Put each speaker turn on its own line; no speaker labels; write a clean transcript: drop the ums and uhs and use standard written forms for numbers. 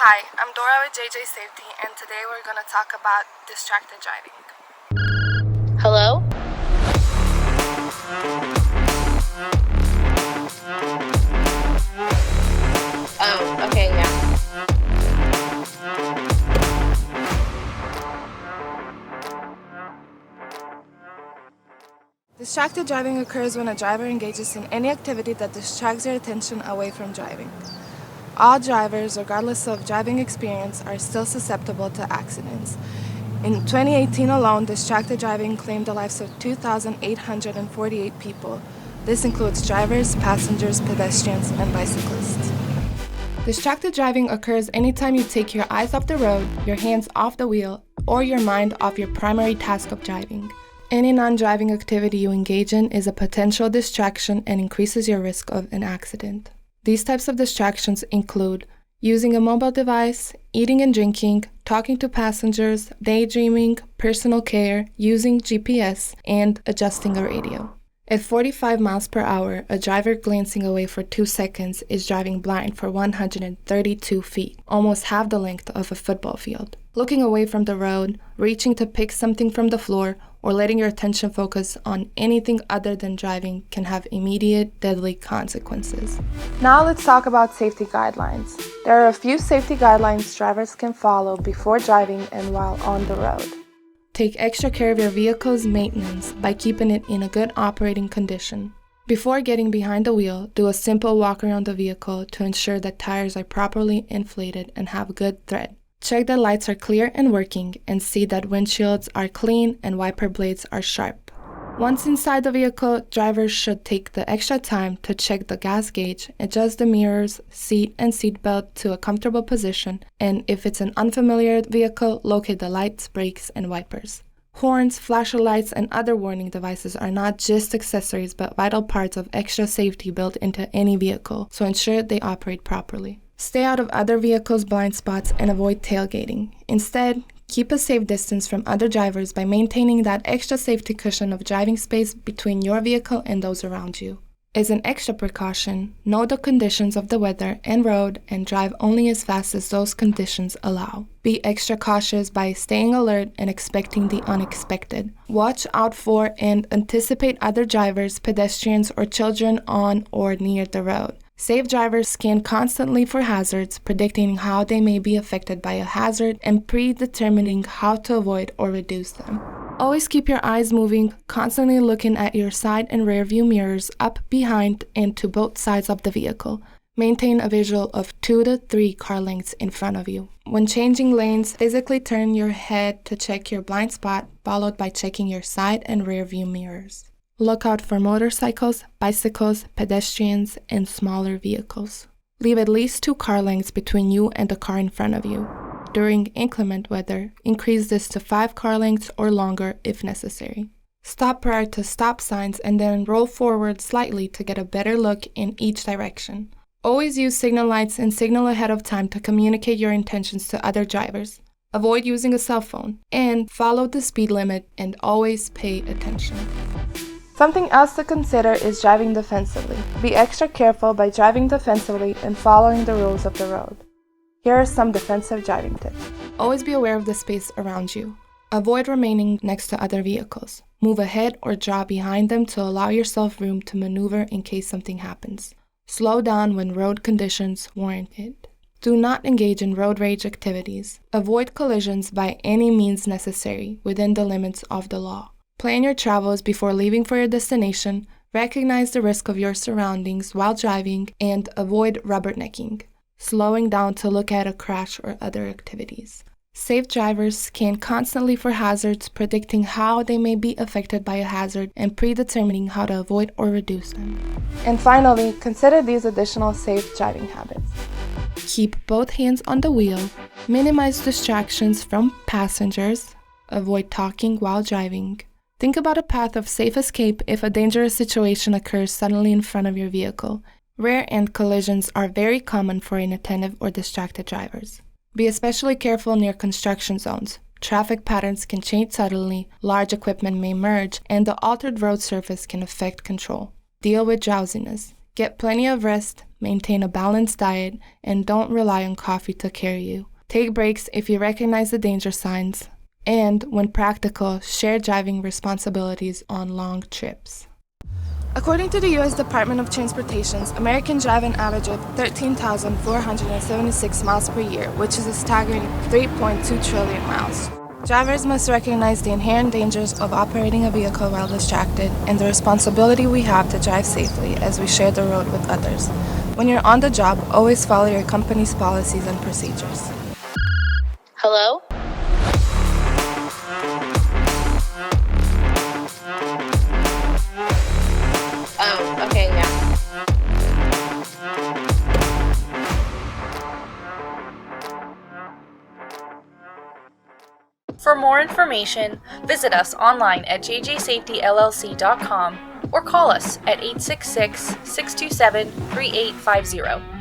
Hi, I'm Dora with JJ Safety, and today we're going to talk about distracted driving.
Hello? Oh, okay, yeah.
Distracted driving occurs when a driver engages in any activity that distracts their attention away from driving. All drivers, regardless of driving experience, are still susceptible to accidents. In 2018 alone, distracted driving claimed the lives of 2,848 people. This includes drivers, passengers, pedestrians, and bicyclists. Distracted driving occurs anytime you take your eyes off the road, your hands off the wheel, or your mind off your primary task of driving. Any non-driving activity you engage in is a potential distraction and increases your risk of an accident. These types of distractions include using a mobile device, eating and drinking, talking to passengers, daydreaming, personal care, using GPS, and adjusting a radio. At 45 miles per hour, a driver glancing away for 2 seconds is driving blind for 132 feet, almost half the length of a football field. Looking away from the road, reaching to pick something from the floor, or letting your attention focus on anything other than driving can have immediate, deadly consequences. Now let's talk about safety guidelines. There are a few safety guidelines drivers can follow before driving and while on the road. Take extra care of your vehicle's maintenance by keeping it in a good operating condition. Before getting behind the wheel, do a simple walk around the vehicle to ensure that tires are properly inflated and have good tread. Check that lights are clear and working, and see that windshields are clean and wiper blades are sharp. Once inside the vehicle, drivers should take the extra time to check the gas gauge, adjust the mirrors, seat, and seat belt to a comfortable position, and if it's an unfamiliar vehicle, locate the lights, brakes, and wipers. Horns, flasher lights, and other warning devices are not just accessories but vital parts of extra safety built into any vehicle, so ensure they operate properly. Stay out of other vehicles' blind spots and avoid tailgating. Instead, keep a safe distance from other drivers by maintaining that extra safety cushion of driving space between your vehicle and those around you. As an extra precaution, know the conditions of the weather and road and drive only as fast as those conditions allow. Be extra cautious by staying alert and expecting the unexpected. Watch out for and anticipate other drivers, pedestrians, or children on or near the road. Safe drivers scan constantly for hazards, predicting how they may be affected by a hazard and predetermining how to avoid or reduce them. Always keep your eyes moving, constantly looking at your side and rear view mirrors up, behind, and to both sides of the vehicle. Maintain a visual of 2 to 3 car lengths in front of you. When changing lanes, physically turn your head to check your blind spot, followed by checking your side and rear view mirrors. Look out for motorcycles, bicycles, pedestrians, and smaller vehicles. Leave at least 2 car lengths between you and the car in front of you. During inclement weather, increase this to 5 car lengths or longer if necessary. Stop prior to stop signs and then roll forward slightly to get a better look in each direction. Always use signal lights and signal ahead of time to communicate your intentions to other drivers. Avoid using a cell phone, and follow the speed limit and always pay attention. Something else to consider is driving defensively. Be extra careful by driving defensively and following the rules of the road. Here are some defensive driving tips. Always be aware of the space around you. Avoid remaining next to other vehicles. Move ahead or draw behind them to allow yourself room to maneuver in case something happens. Slow down when road conditions warrant it. Do not engage in road rage activities. Avoid collisions by any means necessary within the limits of the law. Plan your travels before leaving for your destination, recognize the risk of your surroundings while driving, and avoid rubbernecking, slowing down to look at a crash or other activities. Safe drivers scan constantly for hazards, predicting how they may be affected by a hazard and predetermining how to avoid or reduce them. And finally, consider these additional safe driving habits. Keep both hands on the wheel, minimize distractions from passengers, avoid talking while driving. Think about a path of safe escape if a dangerous situation occurs suddenly in front of your vehicle. Rear-end collisions are very common for inattentive or distracted drivers. Be especially careful near construction zones. Traffic patterns can change suddenly, large equipment may merge, and the altered road surface can affect control. Deal with drowsiness. Get plenty of rest, maintain a balanced diet, and don't rely on coffee to carry you. Take breaks if you recognize the danger signs, and, when practical, share driving responsibilities on long trips. According to the U.S. Department of Transportation's American drive an average of 13,476 miles per year, which is a staggering 3.2 trillion miles. Drivers must recognize the inherent dangers of operating a vehicle while distracted and the responsibility we have to drive safely as we share the road with others. When you're on the job, always follow your company's policies and procedures.
Hello? Oh, okay, yeah.
For more information, visit us online at jjsafetyllc.com or call us at 866-627-3850.